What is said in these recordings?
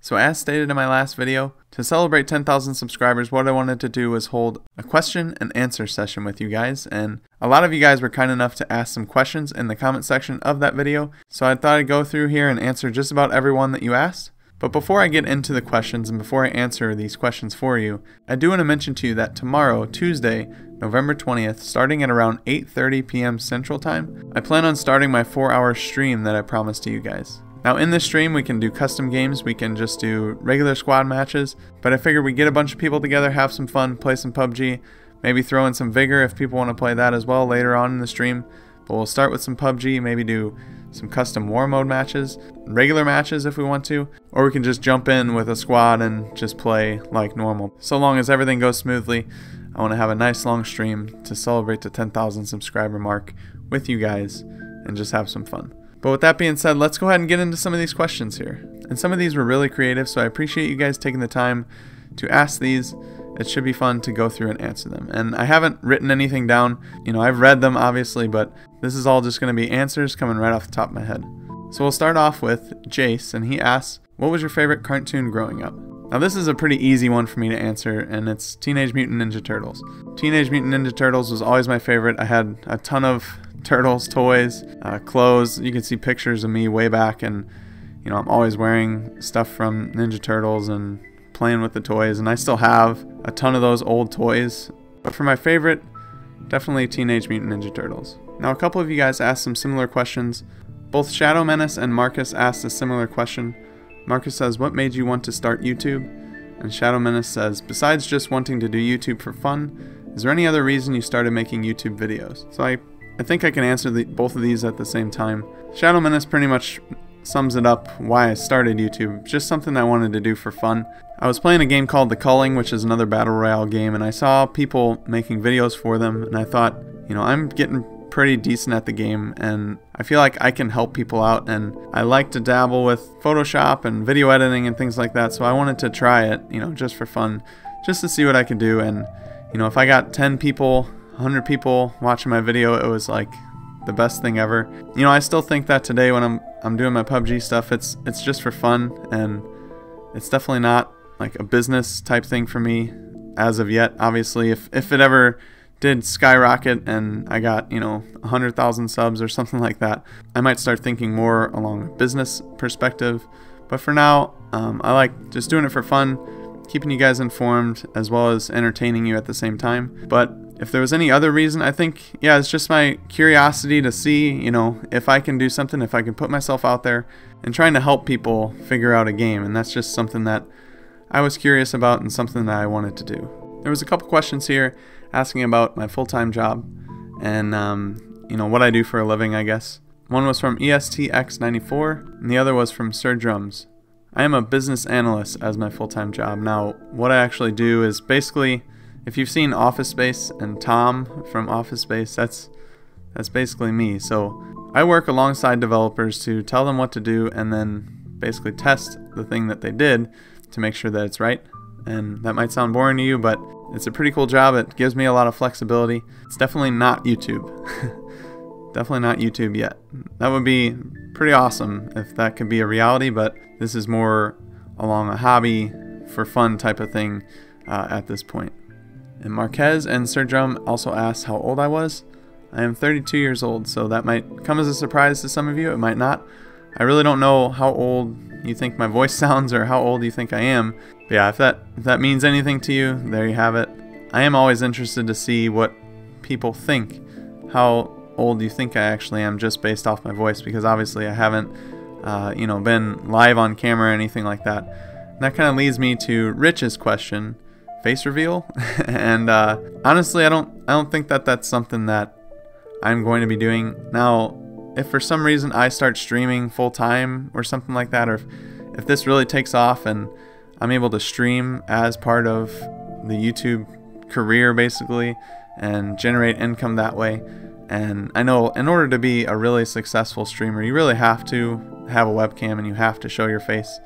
So as stated in my last video, to celebrate 10,000 subscribers, what I wanted to do was hold a question and answer session with you guys, and a lot of you guys were kind enough to ask some questions in the comment section of that video, so I thought I'd go through here and answer just about everyone that you asked. But before I get into the questions and before I answer these questions for you, I do want to mention to you that tomorrow, Tuesday, November 20th, starting at around 8:30 p.m. Central Time, I plan on starting my 4-hour stream that I promised to you guys. Now in this stream we can do custom games, we can just do regular squad matches, but I figured we'd get a bunch of people together, have some fun, play some PUBG, maybe throw in some Vigor if people want to play that as well later on in the stream. But we'll start with some PUBG, maybe do some custom war mode matches, regular matches if we want to, or we can just jump in with a squad and just play like normal. So long as everything goes smoothly, I want to have a nice long stream to celebrate the 10,000 subscriber mark with you guys and just have some fun. But with that being said, let's go ahead and get into some of these questions here. And some of these were really creative, so I appreciate you guys taking the time to ask these. It should be fun to go through and answer them. And I haven't written anything down. You know, I've read them obviously, but this is all just going to be answers coming right off the top of my head. So we'll start off with Jace, and he asks, what was your favorite cartoon growing up? Now this is a pretty easy one for me to answer, and it's Teenage Mutant Ninja Turtles. Teenage Mutant Ninja Turtles was always my favorite. I had a ton of Turtles toys, clothes. You can see pictures of me way back, and you know, I'm always wearing stuff from Ninja Turtles and playing with the toys, and I still have a ton of those old toys. But for my favorite, definitely Teenage Mutant Ninja Turtles. Now a couple of you guys asked some similar questions. Both Shadow Menace and Marcus asked a similar question. Marcus says, what made you want to start YouTube? And Shadow Menace says, besides just wanting to do YouTube for fun, is there any other reason you started making YouTube videos? So I think I can answer both of these at the same time. Shadow Menace pretty much sums it up why I started YouTube. Just something I wanted to do for fun. I was playing a game called The Culling, which is another battle royale game, and I saw people making videos for them, and I thought, you know, I'm getting pretty decent at the game, and I feel like I can help people out, and I like to dabble with Photoshop and video editing and things like that, so I wanted to try it, you know, just for fun, just to see what I could do. And you know, if I got 10 people, 100 people watching my video, it was like the best thing ever. You know, I still think that today when I'm doing my PUBG stuff, it's just for fun, and it's definitely not like a business type thing for me as of yet. Obviously, if it ever did skyrocket and I got, you know, 100,000 subs or something like that, I might start thinking more along a business perspective. But for now, I like just doing it for fun, keeping you guys informed as well as entertaining you at the same time. But if there was any other reason, I think, yeah, it's just my curiosity to see, you know, if I can do something, if I can put myself out there and trying to help people figure out a game. And that's just something that I was curious about and something that I wanted to do. There was a couple questions here asking about my full-time job and, you know, what I do for a living, I guess. One was from ESTX94 and the other was from Sir Drums. I am a business analyst as my full-time job. Now, what I actually do is basically, if you've seen Office Space and Tom from Office Space, that's basically me. So I work alongside developers to tell them what to do and then basically test the thing that they did to make sure that it's right. And that might sound boring to you, but it's a pretty cool job. It gives me a lot of flexibility. It's definitely not YouTube. Definitely not YouTube yet. That would be pretty awesome if that could be a reality, but this is more along a hobby for fun type of thing at this point. And Marquez and Sir Drum also asked how old I was. I am 32 years old, so that might come as a surprise to some of you. It might not. I really don't know how old you think my voice sounds or how old you think I am. But yeah, if that means anything to you, there you have it. I am always interested to see what people think, how old you think I actually am, just based off my voice, because obviously I haven't you know, been live on camera or anything like that. And that kind of leads me to Rich's question, face reveal. And honestly, I don't think that that's something that I'm going to be doing. Now, if for some reason I start streaming full time or something like that, or if this really takes off and I'm able to stream as part of the YouTube career basically and generate income that way. And I know in order to be a really successful streamer, you really have to have a webcam and you have to show your face.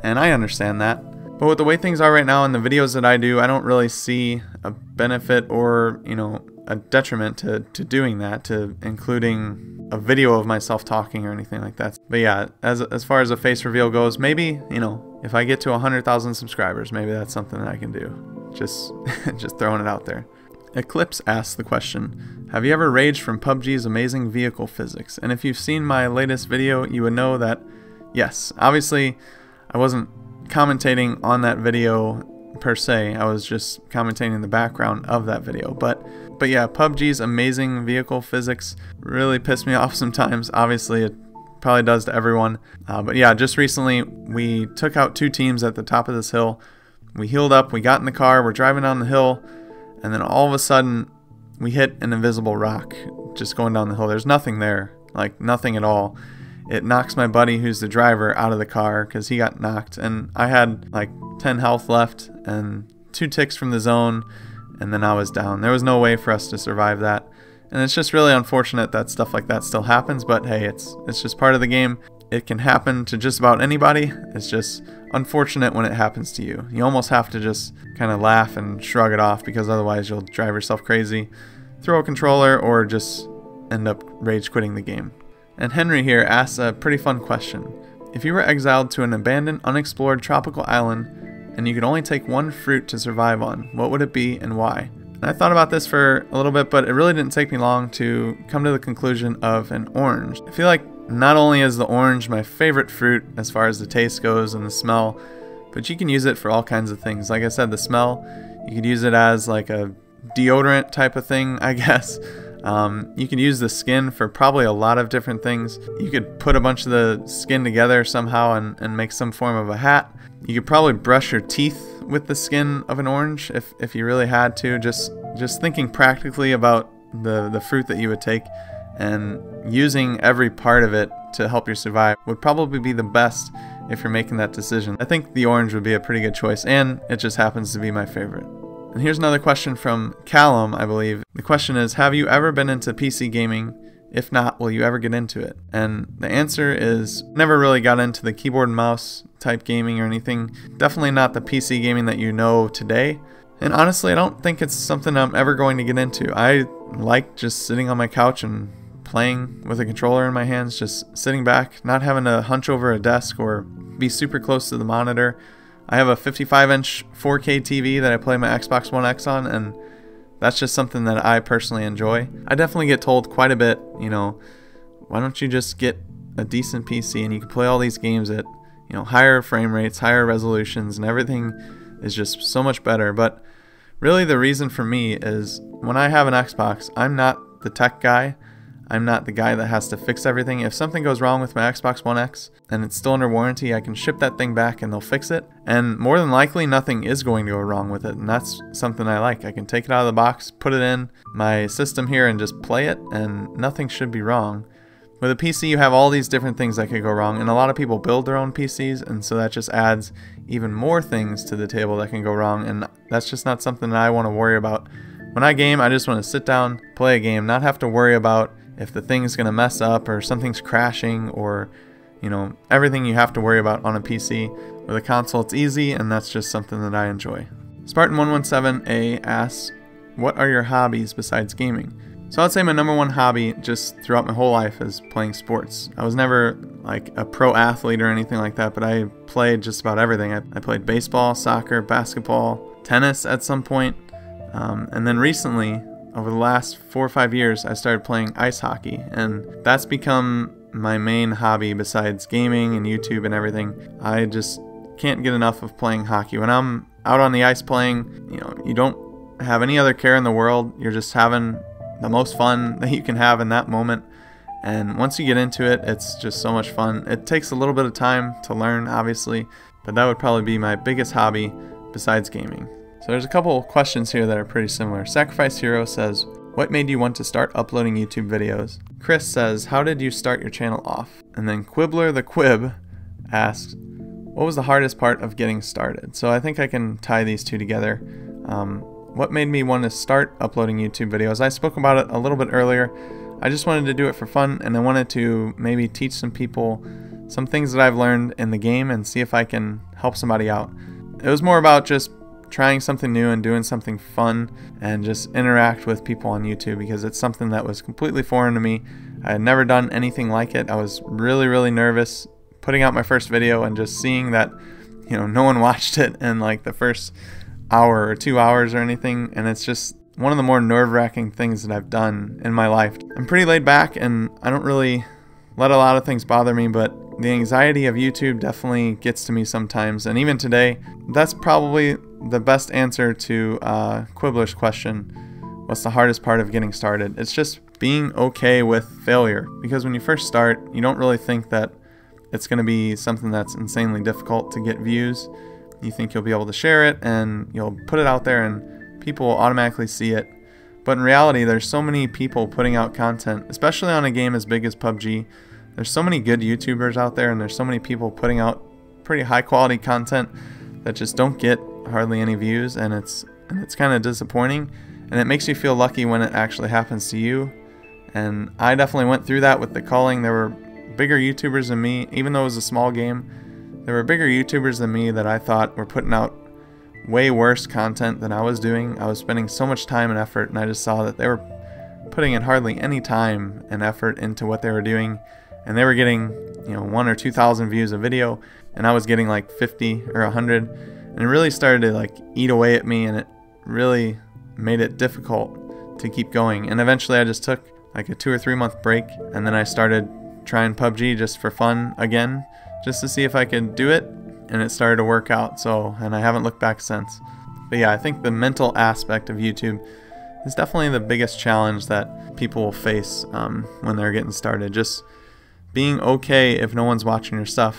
And I understand that. But with the way things are right now in the videos that I do, I don't really see a benefit or, you know, a detriment to doing that, to including a video of myself talking or anything like that. But yeah, as far as a face reveal goes, maybe, you know, if I get to 100,000 subscribers, maybe that's something that I can do. Just throwing it out there. Eclipse asks the question, have you ever raged from PUBG's amazing vehicle physics? And if you've seen my latest video, you would know that, yes, obviously I wasn't commentating on that video per se, I was just commentating the background of that video. But yeah, PUBG's amazing vehicle physics really pissed me off sometimes. Obviously it probably does to everyone. But yeah, just recently we took out 2 teams at the top of this hill. We healed up, we got in the car, we're driving down the hill, and then all of a sudden we hit an invisible rock just going down the hill. There's nothing there, like nothing at all. It knocks my buddy who's the driver out of the car because he got knocked, and I had like 10 health left and 2 ticks from the zone, and then I was down. There was no way for us to survive that, and it's just really unfortunate that stuff like that still happens. But hey, it's just part of the game. It can happen to just about anybody. It's just unfortunate when it happens to you. You almost have to just kind of laugh and shrug it off, because otherwise you'll drive yourself crazy, throw a controller, or just end up rage quitting the game. And Henry here asks a pretty fun question. If you were exiled to an abandoned, unexplored tropical island and you could only take one fruit to survive on, what would it be and why? And I thought about this for a little bit, but it really didn't take me long to come to the conclusion of an orange. I feel like not only is the orange my favorite fruit as far as the taste goes and the smell, but you can use it for all kinds of things. Like I said, the smell, you could use it as like a deodorant type of thing, I guess. You could use the skin for probably a lot of different things. You could put a bunch of the skin together somehow and make some form of a hat. You could probably brush your teeth with the skin of an orange if you really had to. Just thinking practically about the fruit that you would take and using every part of it to help you survive would probably be the best if you're making that decision. I think the orange would be a pretty good choice, and it just happens to be my favorite. And here's another question from Callum, I believe. The question is, have you ever been into PC gaming? If not, will you ever get into it? And the answer is, never really got into the keyboard and mouse type gaming or anything. Definitely not the PC gaming that you know today. And honestly, I don't think it's something I'm ever going to get into. I like just sitting on my couch and playing with a controller in my hands, just sitting back, not having to hunch over a desk or be super close to the monitor. I have a 55-inch 4K TV that I play my Xbox One X on, and that's just something that I personally enjoy. I definitely get told quite a bit, you know, why don't you just get a decent PC and you can play all these games at, you know, higher frame rates, higher resolutions, and everything is just so much better. But really the reason for me is when I have an Xbox, I'm not the tech guy. I'm not the guy that has to fix everything. If something goes wrong with my Xbox One X and it's still under warranty, I can ship that thing back and they'll fix it. And more than likely, nothing is going to go wrong with it. And that's something I like. I can take it out of the box, put it in my system here and just play it, and nothing should be wrong. With a PC, you have all these different things that could go wrong, and a lot of people build their own PCs, and so that just adds even more things to the table that can go wrong, and that's just not something that I want to worry about. When I game, I just want to sit down, play a game, not have to worry about if the thing's going to mess up or something's crashing or, you know, everything you have to worry about on a PC. With a console, it's easy, and that's just something that I enjoy. Spartan117A asks, what are your hobbies besides gaming? So I'd say my number one hobby just throughout my whole life is playing sports. I was never like a pro athlete or anything like that, but I played just about everything. I played baseball, soccer, basketball, tennis at some point, and then recently, over the last 4 or 5 years, I started playing ice hockey, and that's become my main hobby besides gaming and YouTube and everything. I just can't get enough of playing hockey. When I'm out on the ice playing, you know, you don't have any other care in the world. You're just having the most fun that you can have in that moment. And once you get into it, it's just so much fun. It takes a little bit of time to learn, obviously, but that would probably be my biggest hobby besides gaming. So there's a couple questions here that are pretty similar. Sacrifice Hero says, what made you want to start uploading YouTube videos? Chris says, how did you start your channel off? And then Quibbler the Quib asks, what was the hardest part of getting started? So I think I can tie these two together. What made me want to start uploading YouTube videos? I spoke about it a little bit earlier. I just wanted to do it for fun, and I wanted to maybe teach some people some things that I've learned in the game and see if I can help somebody out. It was more about just trying something new and doing something fun and just interact with people on YouTube, because it's something that was completely foreign to me. I had never done anything like it. I was really nervous putting out my first video and just seeing that no one watched it in like the first hour or 2 hours or anything, and it's just one of the more nerve-wracking things that I've done in my life. I'm pretty laid back and I don't really let a lot of things bother me, but the anxiety of YouTube definitely gets to me sometimes. And even today, that's probably the best answer to Quibbler's question. What's the hardest part of getting started? It's just being okay with failure, because when you first start, you don't really think that it's going to be something that's insanely difficult to get views. You think you'll be able to share it and you'll put it out there and people will automatically see it. But in reality, there's so many people putting out content, especially on a game as big as PUBG. There's so many good YouTubers out there, and there's so many people putting out pretty high quality content that just don't get hardly any views, and it's kind of disappointing, and it makes you feel lucky when it actually happens to you. And I definitely went through that with the calling. There were bigger YouTubers than me, even though it was a small game. There were bigger YouTubers than me that I thought were putting out way worse content than I was doing. I was spending so much time and effort, and I just saw that they were putting in hardly any time and effort into what they were doing, and they were getting 1,000 or 2,000 views a video, and I was getting like 50 or 100, and it really started to like eat away at me, and it really made it difficult to keep going. And eventually I just took like a 2 or 3 month break, and then I started trying PUBG just for fun again, just to see if I could do it, and it started to work out. And I haven't looked back since. But yeah, I think the mental aspect of YouTube is definitely the biggest challenge that people will face when they're getting started. Just being okay if no one's watching your stuff.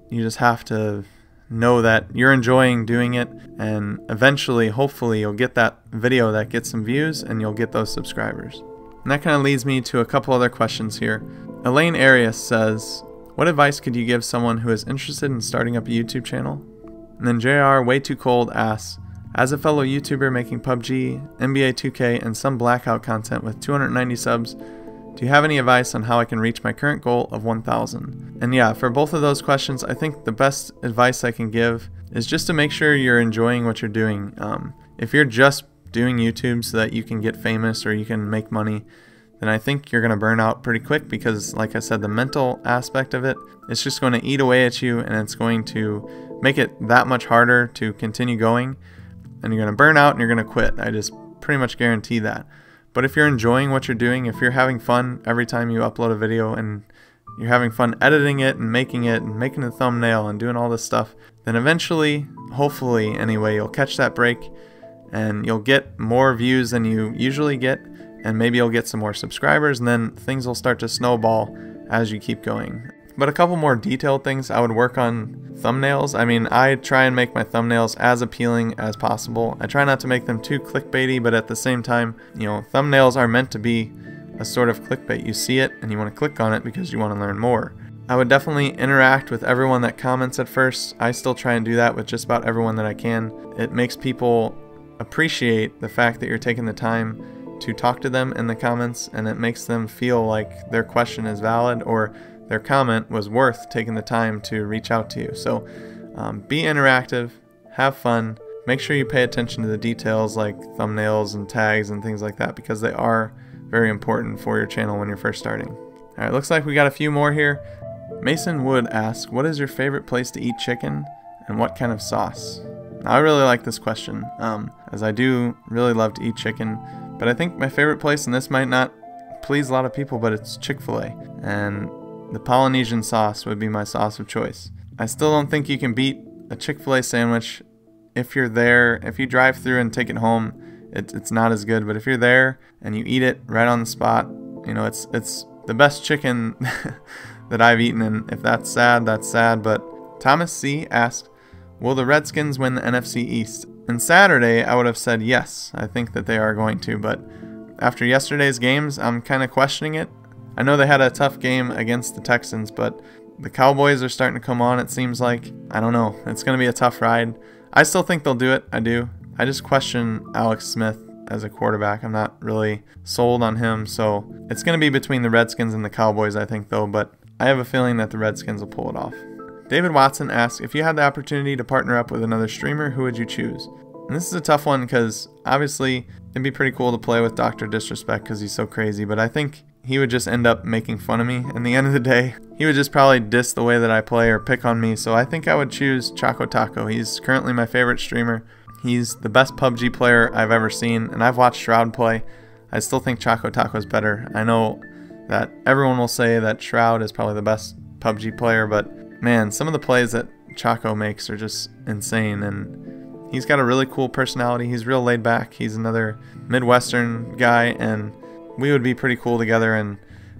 You just have to know that you're enjoying doing it, and eventually, hopefully, you'll get that video that gets some views and you'll get those subscribers. And that kind of leads me to a couple other questions here. Elaine Arias says, what advice could you give someone who is interested in starting up a YouTube channel? And then JR Way Too Cold asks, as a fellow YouTuber making PUBG, NBA 2K, and some Blackout content with 290 subs, do you have any advice on how I can reach my current goal of 1,000? And yeah, for both of those questions, I think the best advice I can give is just to make sure you're enjoying what you're doing. If you're just doing YouTube so that you can get famous or you can make money, then I think you're going to burn out pretty quick, because like I said, the mental aspect of it, it's just going to eat away at you, and it's going to make it that much harder to continue going, and you're going to burn out and you're going to quit. I just pretty much guarantee that. But if you're enjoying what you're doing, if you're having fun every time you upload a video, and you're having fun editing it and making a thumbnail and doing all this stuff, then eventually, hopefully anyway, you'll catch that break and you'll get more views than you usually get, and maybe you'll get some more subscribers, and then things will start to snowball as you keep going. But a couple more detailed things, I would work on thumbnails. I mean, I try and make my thumbnails as appealing as possible. I try not to make them too clickbaity, but at the same time, thumbnails are meant to be a sort of clickbait. You see it and you want to click on it because you want to learn more. I would definitely interact with everyone that comments at first. I still try and do that with just about everyone that I can. It makes people appreciate the fact that you're taking the time to talk to them in the comments, and it makes them feel like their question is valid or their comment was worth taking the time to reach out to you. So be interactive, have fun, make sure you pay attention to the details like thumbnails and tags and things like that, because they are very important for your channel when you're first starting. Alright, looks like we got a few more here. Mason Wood asks, what is your favorite place to eat chicken and what kind of sauce? Now, I really like this question, as I do really love to eat chicken, but I think my favorite place, and this might not please a lot of people, but it's Chick-fil-A, and the Polynesian sauce would be my sauce of choice. I still don't think you can beat a Chick-fil-A sandwich. If you're there, if you drive through and take it home, it's not as good, but if you're there and you eat it right on the spot, it's the best chicken that I've eaten, and if that's sad, that's sad. But Thomas C. asked, will the Redskins win the NFC East? And Saturday, I would have said yes. I think that they are going to, but after yesterday's games, I'm kind of questioning it. I know they had a tough game against the Texans, but the Cowboys are starting to come on, it seems like. I don't know. It's going to be a tough ride. I still think they'll do it. I do. I just question Alex Smith as a quarterback. I'm not really sold on him, so it's going to be between the Redskins and the Cowboys, I think, though, but I have a feeling that the Redskins will pull it off. David Watson asks, if you had the opportunity to partner up with another streamer, who would you choose? And this is a tough one, because obviously it'd be pretty cool to play with Dr. Disrespect because he's so crazy, but I think he would just end up making fun of me. In the end of the day, he would just probably diss the way that I play or pick on me. So I think I would choose Choco Taco. He's currently my favorite streamer. He's the best PUBG player I've ever seen, and I've watched Shroud play. I still think Choco Taco is better. I know that everyone will say that Shroud is probably the best PUBG player, but man, some of the plays that Choco makes are just insane, and he's got a really cool personality. He's real laid back. He's another Midwestern guy, and we would be pretty cool together, and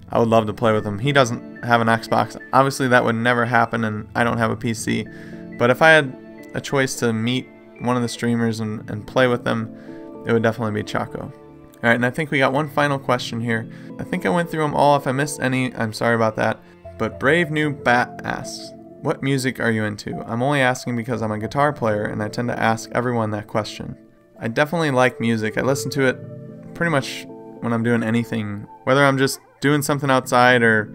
I would love to play with him. He doesn't have an Xbox. Obviously that would never happen, and I don't have a PC, but if I had a choice to meet one of the streamers and play with them, it would definitely be Choco. Alright, and I think we got one final question here. I think I went through them all. If I missed any, I'm sorry about that. But Brave New Bat asks, what music are you into? I'm only asking because I'm a guitar player and I tend to ask everyone that question. I definitely like music. I listen to it pretty much when I'm doing anything. Whether I'm just doing something outside or,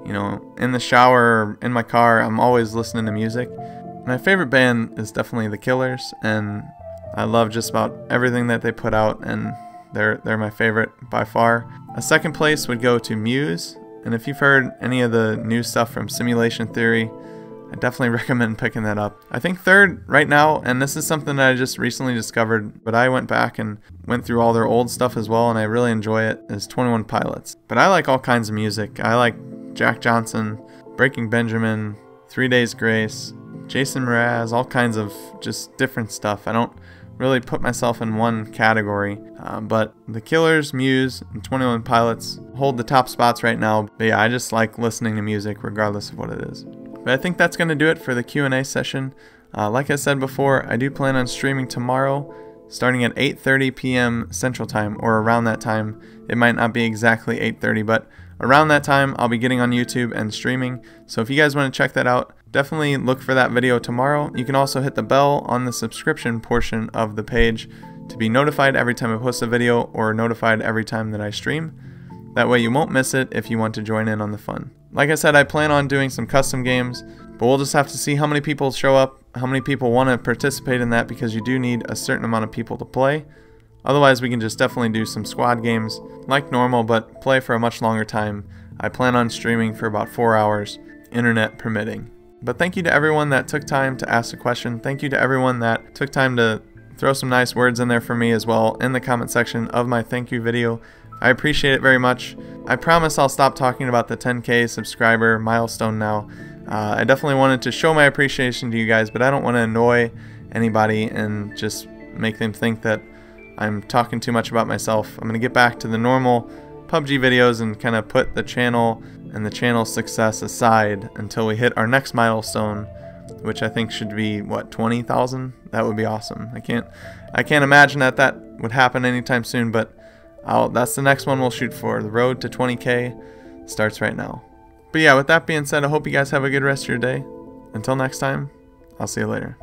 you know, in the shower or in my car, I'm always listening to music. My favorite band is definitely The Killers, and I love just about everything that they put out, and they're my favorite by far. A second place would go to Muse, and if you've heard any of the new stuff from Simulation Theory, I definitely recommend picking that up. I think third right now, and this is something that I just recently discovered, but I went back and went through all their old stuff as well, and I really enjoy it, is 21 Pilots. But I like all kinds of music. I like Jack Johnson, Breaking Benjamin, 3 Days Grace, Jason Mraz, all kinds of just different stuff. I don't really put myself in one category, but The Killers, Muse, and 21 Pilots hold the top spots right now. But yeah, I just like listening to music regardless of what it is. But I think that's going to do it for the Q&A session. Like I said before, I do plan on streaming tomorrow starting at 8:30 p.m. Central Time, or around that time. It might not be exactly 8:30, but around that time I'll be getting on YouTube and streaming. So if you guys want to check that out, definitely look for that video tomorrow. You can also hit the bell on the subscription portion of the page to be notified every time I post a video, or notified every time that I stream. That way you won't miss it if you want to join in on the fun. Like I said, I plan on doing some custom games, but we'll just have to see how many people show up, how many people want to participate in that, because you do need a certain amount of people to play. Otherwise, we can just definitely do some squad games like normal, but play for a much longer time. I plan on streaming for about 4 hours, internet permitting. But thank you to everyone that took time to ask a question. Thank you to everyone that took time to throw some nice words in there for me as well in the comment section of my thank you video. I appreciate it very much. I promise I'll stop talking about the 10K subscriber milestone now. I definitely wanted to show my appreciation to you guys, but I don't want to annoy anybody and just make them think that I'm talking too much about myself. I'm going to get back to the normal PUBG videos and kind of put the channel and the channel's success aside until we hit our next milestone, which I think should be, what, 20,000? That would be awesome. I can't imagine that would happen anytime soon, but that's the next one we'll shoot for. The road to 20K starts right now. But yeah, with that being said, I hope you guys have a good rest of your day. Until next time, I'll see you later.